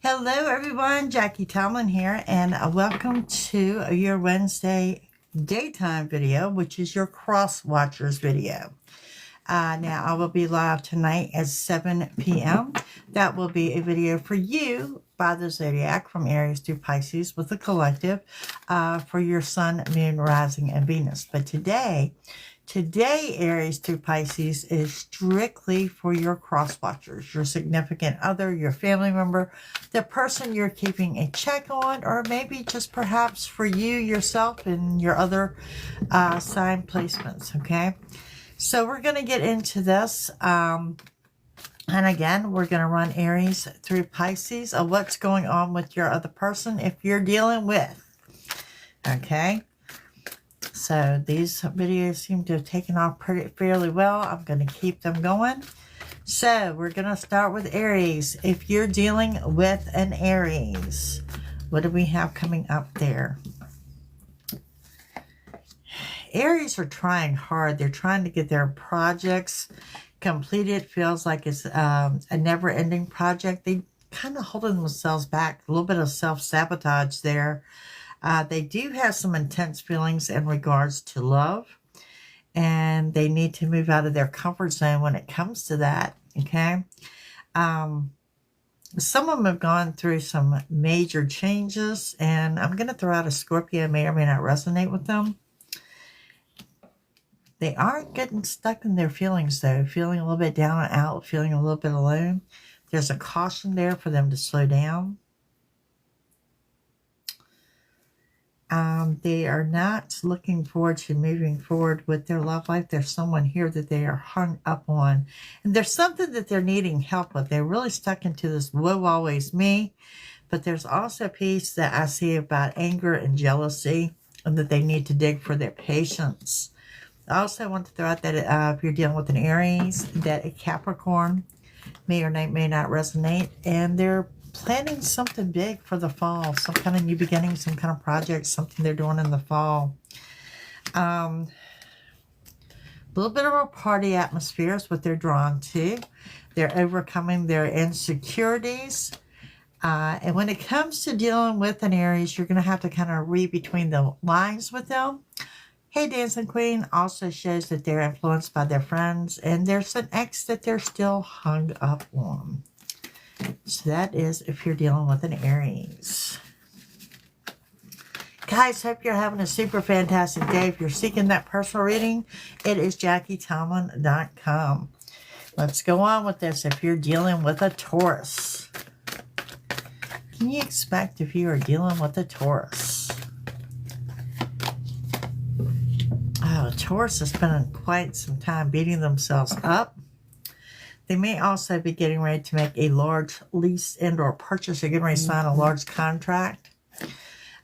Hello everyone, Jackie Tomlin here, and welcome to your Wednesday daytime video, which is your Cross Watchers video. Now, I will be live tonight at 7 p.m. That will be a video for you by the Zodiac from Aries through Pisces with the collective for your Sun, Moon, Rising, and Venus. But today, Aries through Pisces is strictly for your cross watchers, your significant other, your family member, the person you're keeping a check on, or maybe just perhaps for you, yourself, and your other sign placements, okay? So we're going to get into this. And again, we're going to run Aries through Pisces of what's going on with your other person if you're dealing with, okay? So these videos seem to have taken off fairly well. I'm going to keep them going. So we're going to start with Aries. If you're dealing with an Aries, what do we have coming up there? Aries are trying hard. They're trying to get their projects completed. Feels like it's a never-ending project. They kind of holding themselves back. A little bit of self-sabotage there. They do have some intense feelings in regards to love, and they need to move out of their comfort zone when it comes to that, okay? Some of them have gone through some major changes, and I'm going to throw out a Scorpio, may or may not resonate with them. They aren't getting stuck in their feelings, though, feeling a little bit down and out, feeling a little bit alone. There's a caution there for them to slow down. They are not looking forward to moving forward with their love life. There's someone here that they are hung up on. And there's something that they're needing help with. They're really stuck into this woe always me. But there's also a piece that I see about anger and jealousy, and that they need to dig for their patience. I also want to throw out that if you're dealing with an Aries, that a Capricorn may or may not resonate. And they're planning something big for the fall, some kind of new beginning, some kind of project, something they're doing in the fall. A little bit of a party atmosphere is what they're drawn to. They're overcoming their insecurities. And when it comes to dealing with an Aries, you're going to have to kind of read between the lines with them. Hey Dancing Queen also shows that they're influenced by their friends, and there's an ex that they're still hung up on. So that is if you're dealing with an Aries. Guys, hope you're having a super fantastic day. If you're seeking that personal reading, it is JackieTomlin.com. Let's go on with this. If you're dealing with a Taurus, can you expect if you are dealing with a Taurus? Oh, Taurus is spending quite some time beating themselves up. They may also be getting ready to make a large lease and or purchase. They're getting ready to sign a large contract.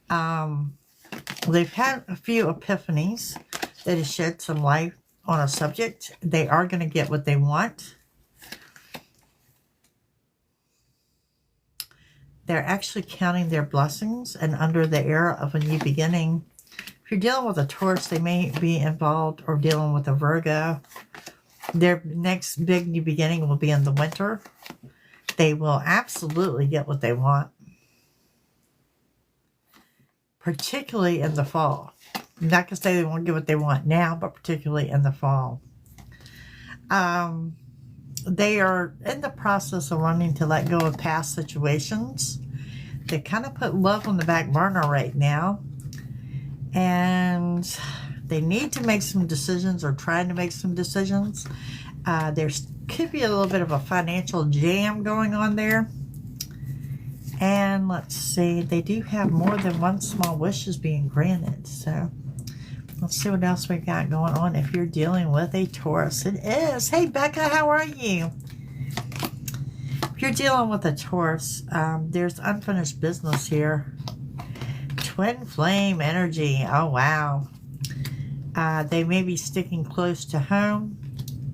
They've had a few epiphanies that has shed some light on a subject. They are going to get what they want. They're actually counting their blessings and under the era of a new beginning. If you're dealing with a Taurus, they may be involved or dealing with a Virgo. Their next big new beginning will be in the winter. They will absolutely get what they want, particularly in the fall. I'm not going to say they won't get what they want now, but particularly in the fall. They are in the process of wanting to let go of past situations. They kind of put love on the back burner right now. And they need to make some decisions, or trying to make some decisions. There could be a little bit of a financial jam going on there. And let's see, they do have more than one small wish is being granted. So let's see what else we've got going on if you're dealing with a Taurus. It is. Hey, Becca, how are you? If you're dealing with a Taurus, there's unfinished business here. Twin flame energy. Oh, wow. They may be sticking close to home.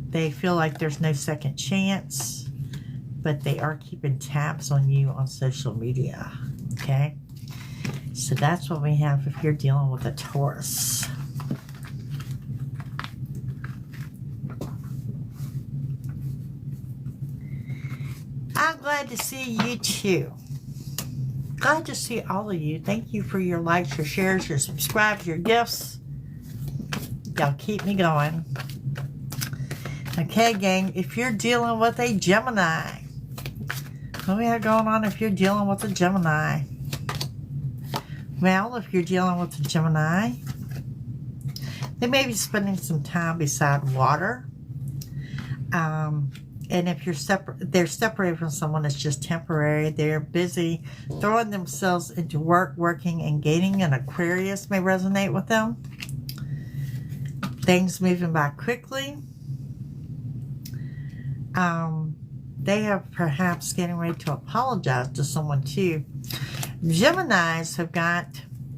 They feel like there's no second chance, but they are keeping tabs on you on social media, okay? So that's what we have if you're dealing with a Taurus. I'm glad to see you too. Glad to see all of you. Thank you for your likes, your shares, your subscribes, your gifts. Y'all keep me going. Okay, gang, if you're dealing with a Gemini, what do we have going on if you're dealing with a Gemini? Well, if you're dealing with a Gemini, they may be spending some time beside water. And if they're separated from someone, it's just temporary. They're busy throwing themselves into working, and gaining. An Aquarius may resonate with them. Things moving by quickly. They have perhaps getting ready to apologize to someone too. Geminis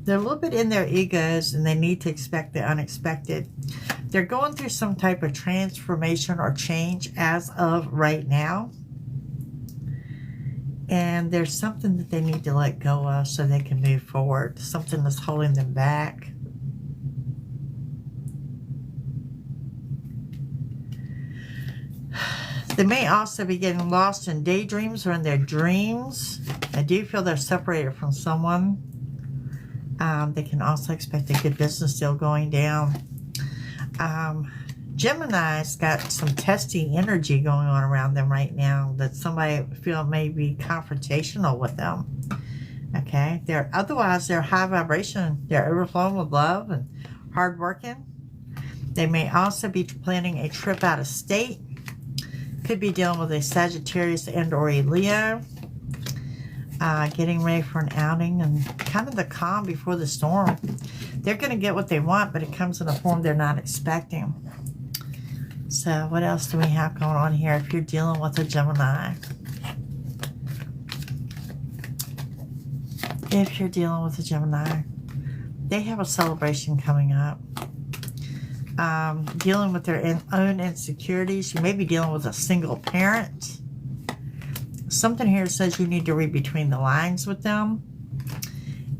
they're a little bit in their egos, and they need to expect the unexpected. They're going through some type of transformation or change as of right now. And there's something that they need to let go of so they can move forward. Something that's holding them back. They may also be getting lost in daydreams or in their dreams. I do feel they're separated from someone. They can also expect a good business deal going down. Gemini's got some testy energy going on around them right now that somebody feel may be confrontational with them. Okay, otherwise they're high vibration. They're overflowing with love and hardworking. They may also be planning a trip out of state. Could be dealing with a Sagittarius and or a Leo. Getting ready for an outing and kind of the calm before the storm. They're going to get what they want, but it comes in a form they're not expecting. So what else do we have going on here if you're dealing with a Gemini? If you're dealing with a Gemini, they have a celebration coming up. Dealing with their own insecurities. You may be dealing with a single parent. Something here says you need to read between the lines with them.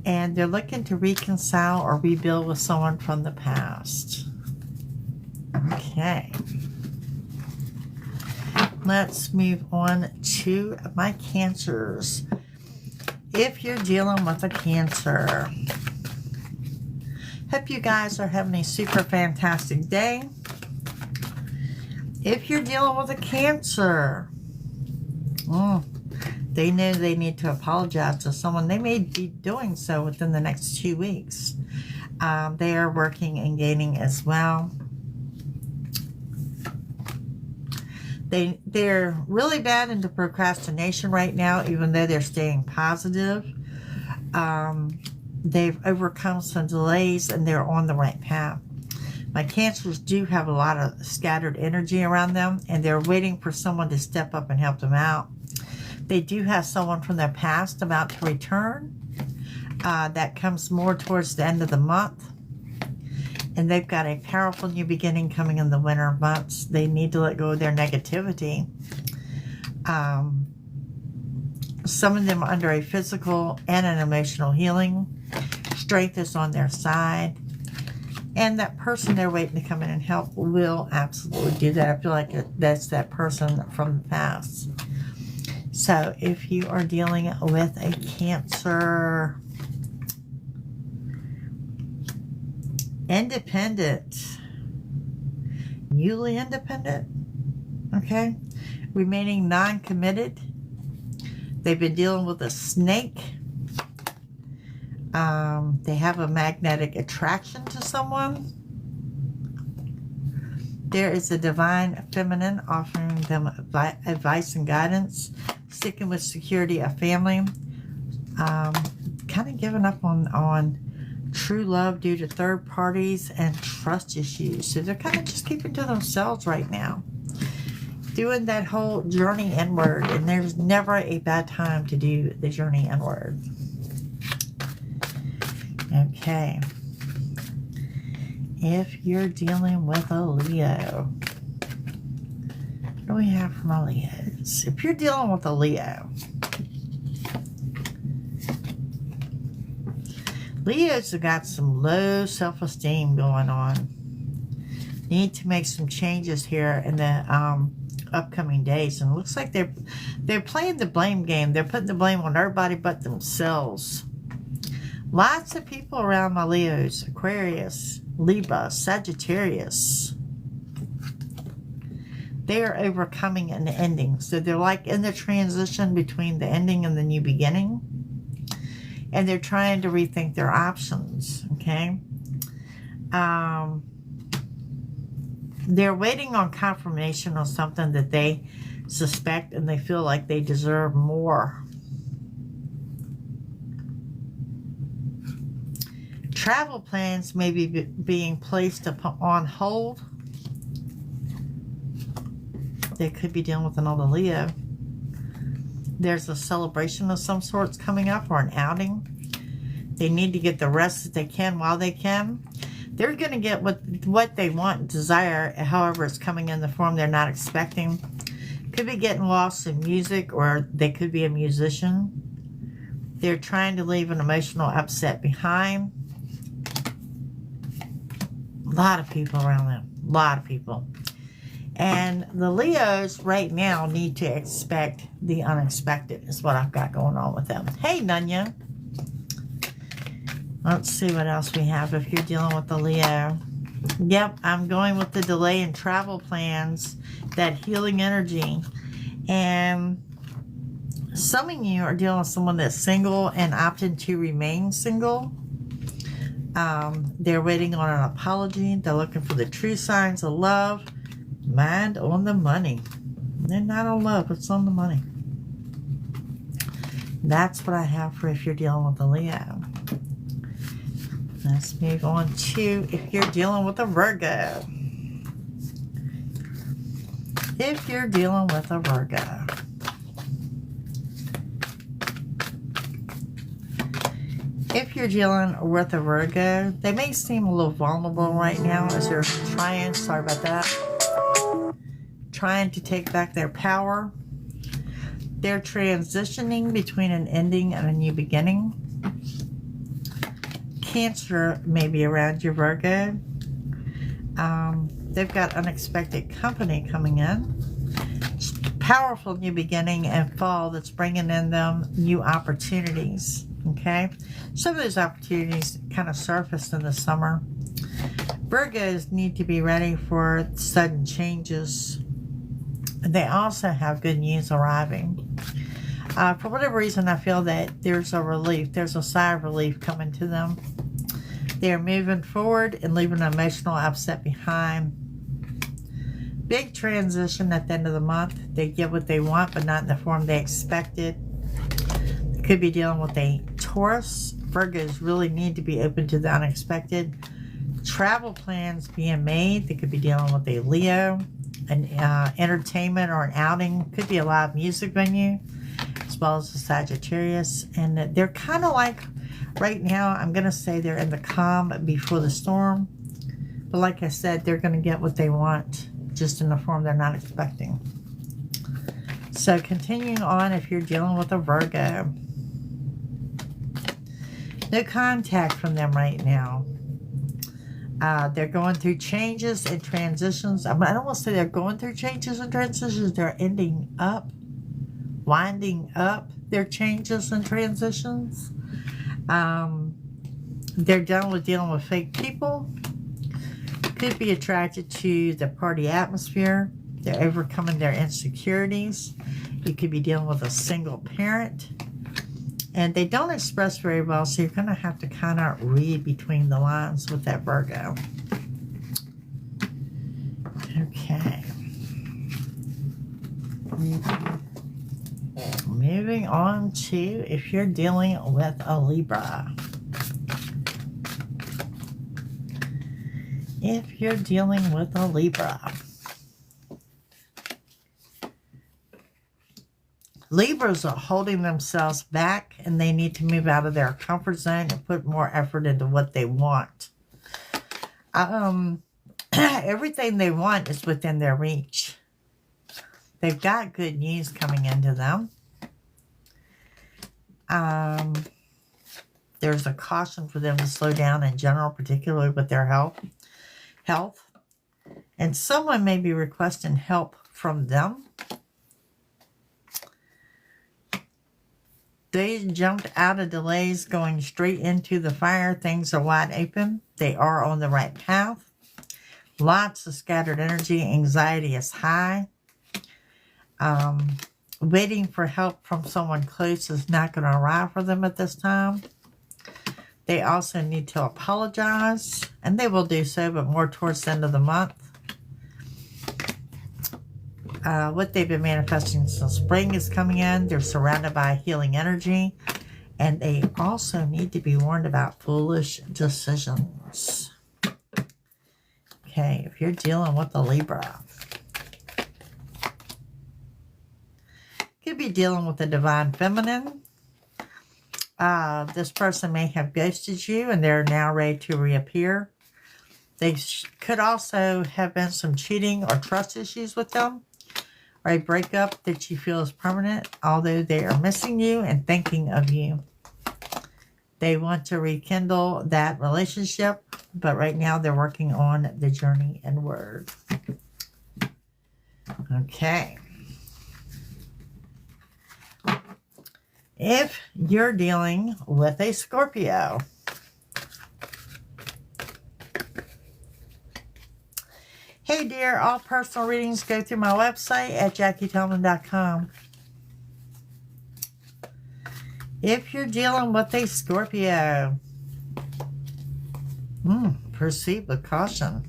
And they're looking to reconcile or rebuild with someone from the past. Okay. Let's move on to my Cancers. If you're dealing with a Cancer, hope you guys are having a super fantastic day. If you're dealing with a Cancer, they know they need to apologize to someone. They may be doing so within the next 2 weeks. They are working and gaining as well. They're really bad into procrastination right now, even though they're staying positive. They've overcome some delays and they're on the right path. My Cancers do have a lot of scattered energy around them, and they're waiting for someone to step up and help them out. They do have someone from their past about to return. That comes more towards the end of the month. And they've got a powerful new beginning coming in the winter months. They need to let go of their negativity. Some of them are under a physical and an emotional healing. Strength is on their side. And that person they're waiting to come in and help will absolutely do that. I feel like that's that person from the past. So if you are dealing with a Cancer, independent, newly independent, okay, remaining non-committed. They've been dealing with a snake. They have a magnetic attraction to someone. There is a divine feminine offering them advice and guidance. Sticking with security, a family. Kind of giving up on true love due to third parties and trust issues. So they're kind of just keeping to themselves right now. Doing that whole journey inward. And there's never a bad time to do the journey inward. Okay. If you're dealing with a Leo, what do we have for my Leos? If you're dealing with a Leo, Leos have got some low self-esteem going on. Need to make some changes here in the upcoming days. And it looks like they're playing the blame game. They're putting the blame on everybody but themselves. Lots of people around my Leos, Aquarius, Libra, Sagittarius. They are overcoming an ending. So they're like in the transition between the ending and the new beginning. And they're trying to rethink their options, okay? They're waiting on confirmation on something that they suspect and they feel like they deserve more. Travel plans may be being placed on hold. They could be dealing with another Leo. There's a celebration of some sorts coming up or an outing. They need to get the rest that they can while they can. They're going to get what they want and desire, however it's coming in the form they're not expecting. Could be getting lost in music, or they could be a musician. They're trying to leave an emotional upset behind. A lot of people around them. A lot of people. And the Leos right now need to expect the unexpected is what I've got going on with them. Hey, Nunya. Let's see what else we have if you're dealing with the Leo. Yep, I'm going with the delay in travel plans, that healing energy. And some of you are dealing with someone that's single and opting to remain single. They're waiting on an apology. They're looking for the true signs of love. Mind on the money. They're not on love, it's on the money. That's what I have for if you're dealing with a Leo. Let's move on to if you're dealing with a Virgo. If you're dealing with a Virgo. If you're dealing with a Virgo, they may seem a little vulnerable right now as they're trying, sorry about that, trying to take back their power. They're transitioning between an ending and a new beginning. Cancer may be around your Virgo. They've got unexpected company coming in. Powerful new beginning and fall that's bringing in them new opportunities. Okay, some of those opportunities kind of surfaced in the summer. Virgos need to be ready for sudden changes. They also have good news arriving. For whatever reason, I feel that there's a relief. There's a sigh of relief coming to them. They're moving forward and leaving an emotional upset behind. Big transition at the end of the month. They get what they want, but not in the form they expected. Could be dealing with a Taurus. Virgos really need to be open to the unexpected. Travel plans being made. They could be dealing with a Leo, an entertainment or an outing. Could be a live music venue, as well as a Sagittarius. And they're kind of like, right now, I'm going to say they're in the calm before the storm. But like I said, they're going to get what they want, just in the form they're not expecting. So continuing on, if you're dealing with a Virgo. No contact from them right now. They're going through changes and transitions. I don't want to say they're going through changes and transitions. They're ending up, winding up their changes and transitions. They're done with dealing with fake people. Could be attracted to the party atmosphere. They're overcoming their insecurities. You could be dealing with a single parent. And they don't express very well, so you're going to have to kind of read between the lines with that Virgo. Okay. Moving on to if you're dealing with a Libra. If you're dealing with a Libra. Libras are holding themselves back and they need to move out of their comfort zone and put more effort into what they want. Everything they want is within their reach. They've got good news coming into them. There's a caution for them to slow down in general, particularly with their health. And someone may be requesting help from them. They jumped out of delays going straight into the fire. Things are wide open. They are on the right path. Lots of scattered energy. Anxiety is high. Waiting for help from someone close is not going to arrive for them at this time. They also need to apologize, and they will do so, but more towards the end of the month. What they've been manifesting since spring is coming in. They're surrounded by healing energy, and they also need to be warned about foolish decisions. Okay, if you're dealing with a Libra, could be dealing with the divine feminine. This person may have ghosted you, and they're now ready to reappear. They could also have been some cheating or trust issues with them, or a breakup that you feel is permanent, although they are missing you and thinking of you. They want to rekindle that relationship, but right now they're working on the journey inward. Okay. If you're dealing with a Scorpio, hey dear, all personal readings go through my website at JackieTillman.com. If you're dealing with a Scorpio, proceed with caution.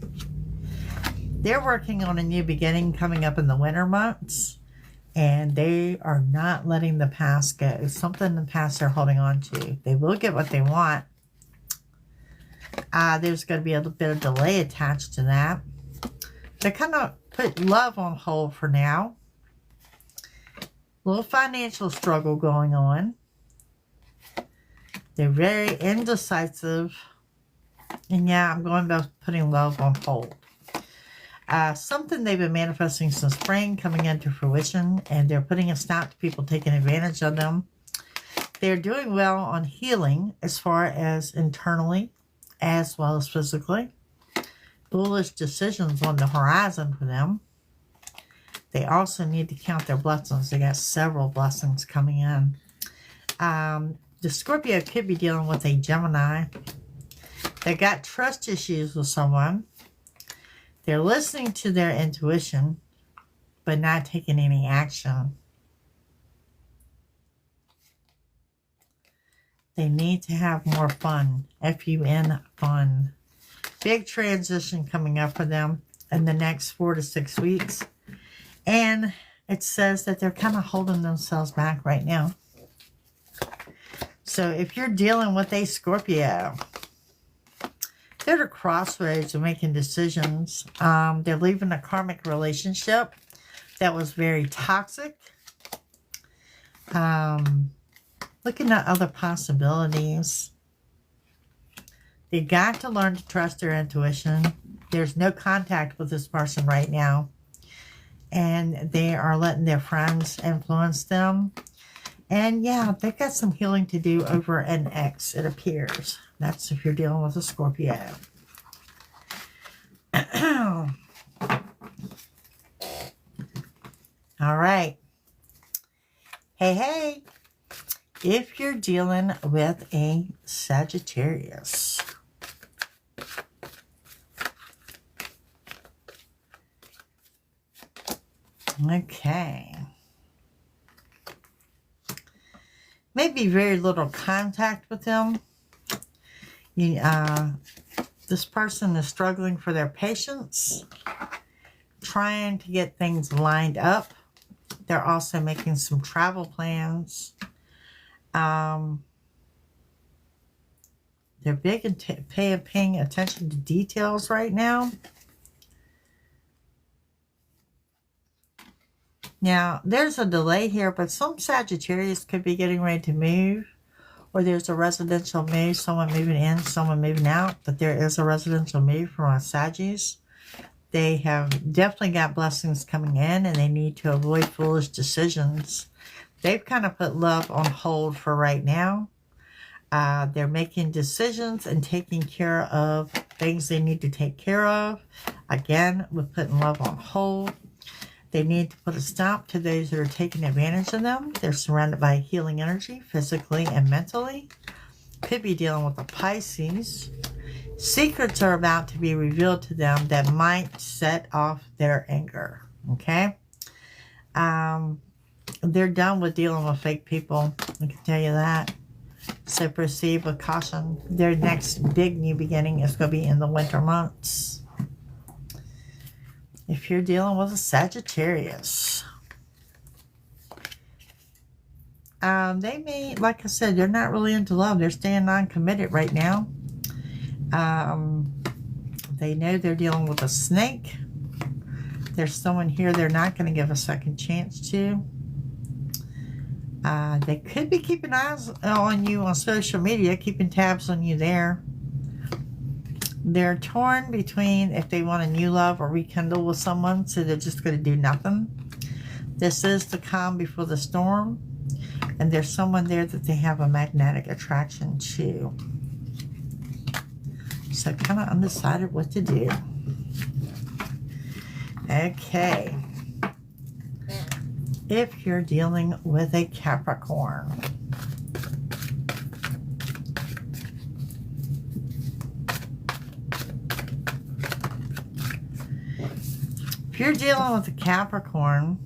They're working on a new beginning coming up in the winter months, and they are not letting the past go. Something in the past they're holding on to. They will get what they want. There's going to be a little bit of delay attached to that. They kind of put love on hold for now. A little financial struggle going on. They're very indecisive. And yeah, I'm going about putting love on hold. Something they've been manifesting since spring coming into fruition, and they're putting a stop to people taking advantage of them. They're doing well on healing as far as internally as well as physically. Foolish decisions on the horizon for them. They also need to count their blessings. They got several blessings coming in. The Scorpio could be dealing with a Gemini. They got trust issues with someone. They're listening to their intuition, but not taking any action. They need to have more fun. F-U-N, fun. Big transition coming up for them in the next 4 to 6 weeks. And it says that they're kind of holding themselves back right now. So if you're dealing with a Scorpio, they're at a crossroads of making decisions. They're leaving a karmic relationship that was very toxic. Looking at other possibilities. They got to learn to trust their intuition. There's no contact with this person right now. And they are letting their friends influence them. And yeah, they've got some healing to do over an ex, it appears. That's if you're dealing with a Scorpio. All right. Hey. If you're dealing with a Sagittarius. Okay. Maybe very little contact with them. This person is struggling for their patience, trying to get things lined up. They're also making some travel plans. They're big and paying attention to details right now. Now, there's a delay here, but some Sagittarius could be getting ready to move. Or there's a residential move, someone moving in, someone moving out. But there is a residential move from our Saggies. They have definitely got blessings coming in, and they need to avoid foolish decisions. They've kind of put love on hold for right now. They're making decisions and taking care of things they need to take care of. Again, with putting love on hold. They need to put a stop to those that are taking advantage of them. They're surrounded by healing energy, physically and mentally. Could be dealing with a Pisces. Secrets are about to be revealed to them that might set off their anger. Okay? They're done with dealing with fake people. I can tell you that. So proceed with caution. Their next big new beginning is going to be in the winter months. If you're dealing with a Sagittarius, they may, like I said, they're not really into love. They're staying non-committed right now. They know they're dealing with a snake. There's someone here they're not going to give a second chance to. They could be keeping eyes on you on social media, keeping tabs on you there. They're torn between if they want a new love or rekindle with someone, so they're just going to do nothing. This is the calm before the storm, and there's someone there that they have a magnetic attraction to. So kind of undecided what to do. Okay. If you're dealing with a Capricorn, if you're dealing with a Capricorn,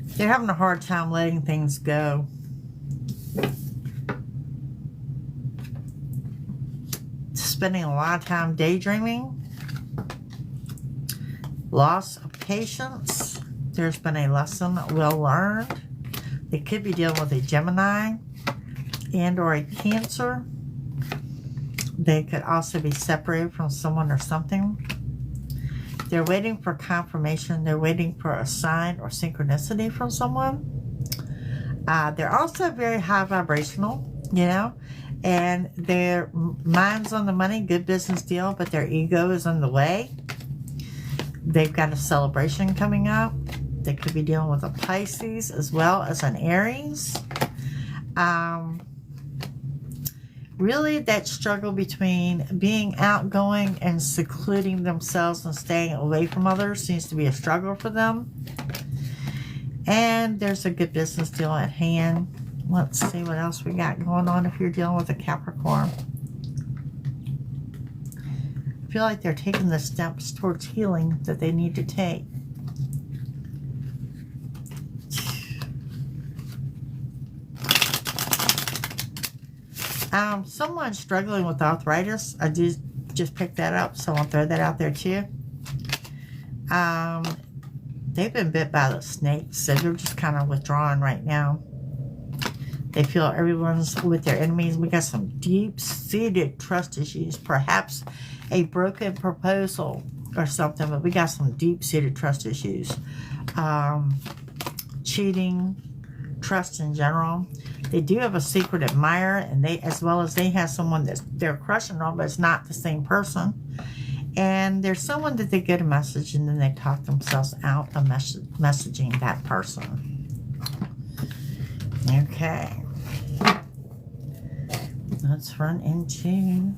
they're having a hard time letting things go. Spending a lot of time daydreaming. Loss of patience. There's been a lesson well learned. They could be dealing with a Gemini and or a Cancer. They could also be separated from someone or something. They're waiting for confirmation. They're waiting for a sign or synchronicity from someone. They're also very high vibrational, you know, and their mind's on the money, good business deal, but their ego is in the way. They've got a celebration coming up. They could be dealing with a Pisces as well as an Aries. Really, that struggle between being outgoing and secluding themselves and staying away from others seems to be a struggle for them. And there's a good business deal at hand. Let's see what else we got going on if you're dealing with a Capricorn. I feel like they're taking the steps towards healing that they need to take. Someone struggling with arthritis. I just picked that up, so I'll throw that out there too. They've been bit by the snake, so they're just kind of withdrawing right now. They feel everyone's with their enemies. We got some deep-seated trust issues, perhaps a broken proposal or something, but we got some deep-seated trust issues. Cheating, trust in general. They do have a secret admirer, and they, as well as they have someone that they're crushing on, but it's not the same person. And there's someone that they get a message, and then they talk themselves out of messaging that person. Okay. Let's run into,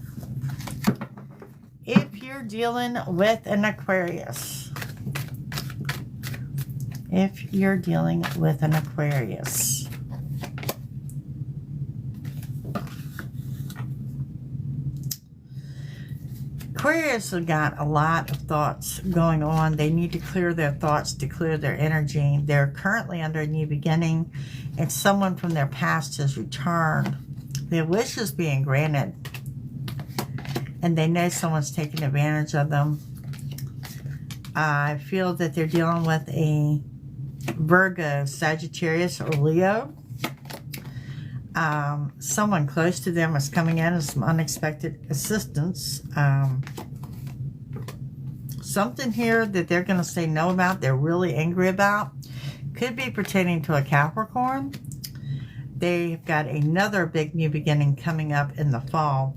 if you're dealing with an Aquarius. If you're dealing with an Aquarius. Aquarius have got a lot of thoughts going on. They need to clear their thoughts to clear their energy. They're currently under a new beginning, and someone from their past has returned. Their wish is being granted, and they know someone's taking advantage of them. I feel that they're dealing with a Virgo, Sagittarius, or Leo. Someone close to them is coming in as some unexpected assistance. Something here that they're going to say no about, they're really angry about, could be pertaining to a Capricorn. They've got another big new beginning coming up in the fall,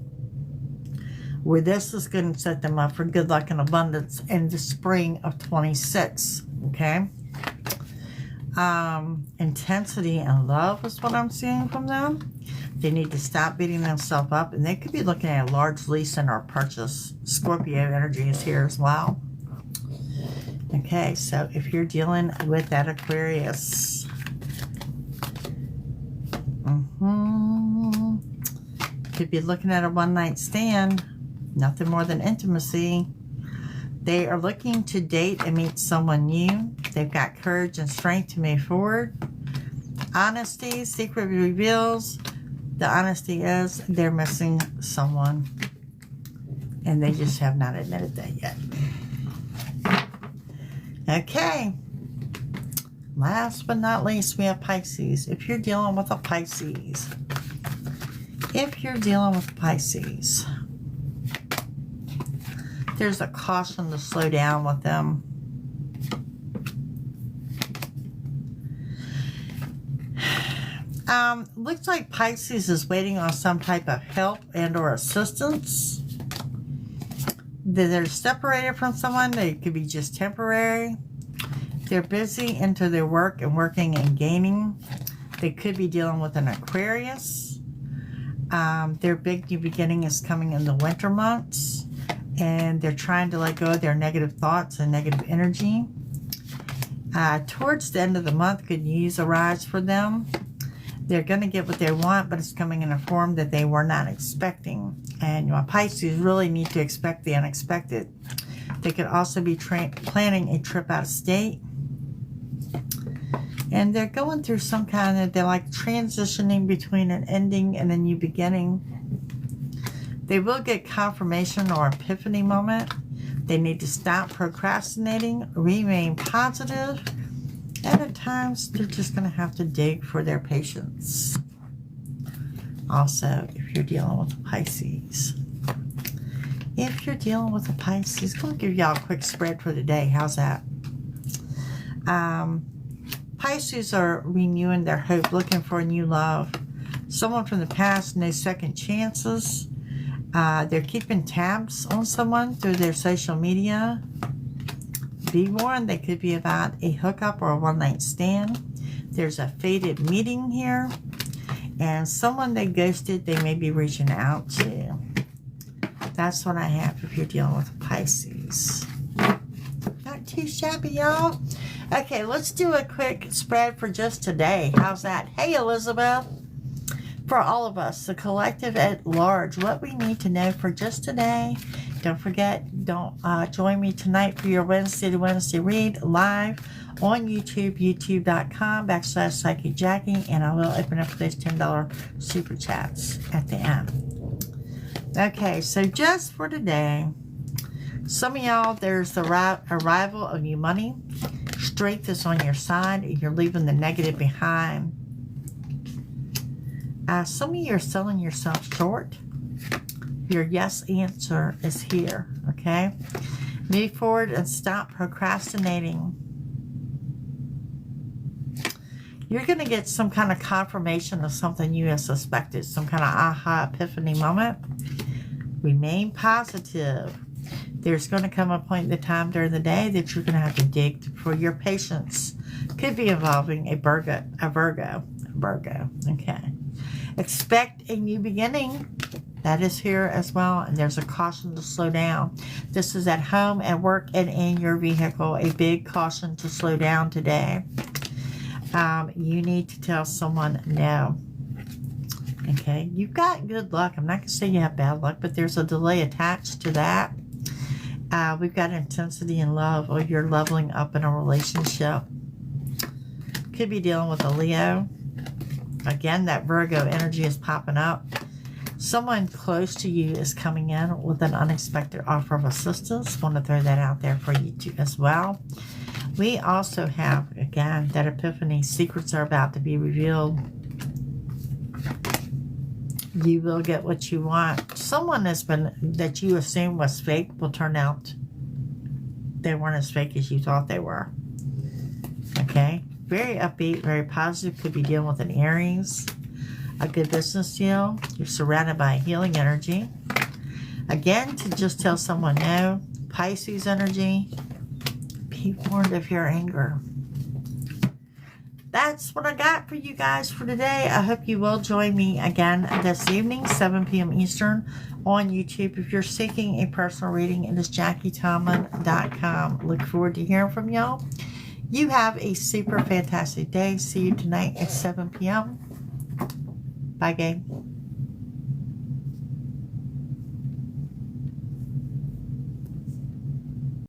where this is going to set them up for good luck and abundance in the spring of 26. Okay? Intensity and love is what I'm seeing from them. They need to stop beating themselves up, and they could be looking at a large lease or purchase. Scorpio energy is here as well. Okay, so if you're dealing with that Aquarius, could be looking at a one-night stand, nothing more than intimacy. They are looking to date and meet someone new. They've got courage and strength to move forward. Honesty, secret reveals. The honesty is they're missing someone, and they just have not admitted that yet. Okay. Last but not least, we have Pisces. If you're dealing with a Pisces, there's a caution to slow down with them. Looks like Pisces is waiting on some type of help and or assistance. They're separated from someone. They could be just temporary. They're busy into their work and working and gaining. They could be dealing with an Aquarius. Their big new beginning is coming in the winter months. And they're trying to let go of their negative thoughts and negative energy. Towards the end of the month, good news arrives for them. They're going to get what they want, but it's coming in a form that they were not expecting. And Pisces really need to expect the unexpected. They could also be planning a trip out of state. And they're going through some kind of, they're like transitioning between an ending and a new beginning. They will get confirmation or epiphany moment. They need to stop procrastinating, remain positive, and at times they're just going to have to dig for their patience. Also, if you're dealing with a Pisces. If you're dealing with a Pisces, I'm going to give y'all a quick spread for the day. How's that? Pisces are renewing their hope, looking for a new love. Someone from the past, no second chances. They're keeping tabs on someone through their social media. Be warned, they could be about a hookup or a one-night stand. There's a fated meeting here. And someone they ghosted, they may be reaching out to. That's what I have if you're dealing with Pisces. Not too shabby, y'all. Okay, let's do a quick spread for just today. How's that? Hey, Elizabeth. For all of us, the collective at large, what we need to know for just today. Don't forget, join me tonight for your Wednesday to Wednesday read live on YouTube, youtube.com/Psychic Jackie, and I will open up those $10 super chats at the end. Okay, so just for today, some of y'all, there's the arrival of new money. Strength is on your side. You're leaving the negative behind. Some of you are selling yourself short. Your yes answer is here, okay? Move forward and stop procrastinating. You're going to get some kind of confirmation of something you have suspected, some kind of aha epiphany moment. Remain positive. There's going to come a point in the time during the day that you're going to have to dig for your patience. Could be involving a Virgo, okay? Expect a new beginning. That is here as well, and there's a caution to slow down. This is at home, at work, and in your vehicle. A big caution to slow down today. You need to tell someone no. Okay, you've got good luck. I'm not going to say you have bad luck, but there's a delay attached to that. We've got intensity in love, or you're leveling up in a relationship. Could be dealing with a Leo. Again, that Virgo energy is popping up. Someone close to you is coming in with an unexpected offer of assistance. Want to throw that out there for you too as well. We also have, again, that epiphany. Secrets are about to be revealed. You will get what you want. Someone that you assumed was fake will turn out they weren't as fake as you thought they were. Okay? Very upbeat, very positive. Could be dealing with an Aries. A good business deal. You're surrounded by healing energy. Again, to just tell someone no. Pisces energy. Be warned of your anger. that's what I got for you guys for today. I hope you will join me again this evening, 7 p.m. Eastern, on YouTube. If you're seeking a personal reading, it is JackieTomlin.com. Look forward to hearing from y'all. You have a super fantastic day. See you tonight at 7 p.m. Bye, gang.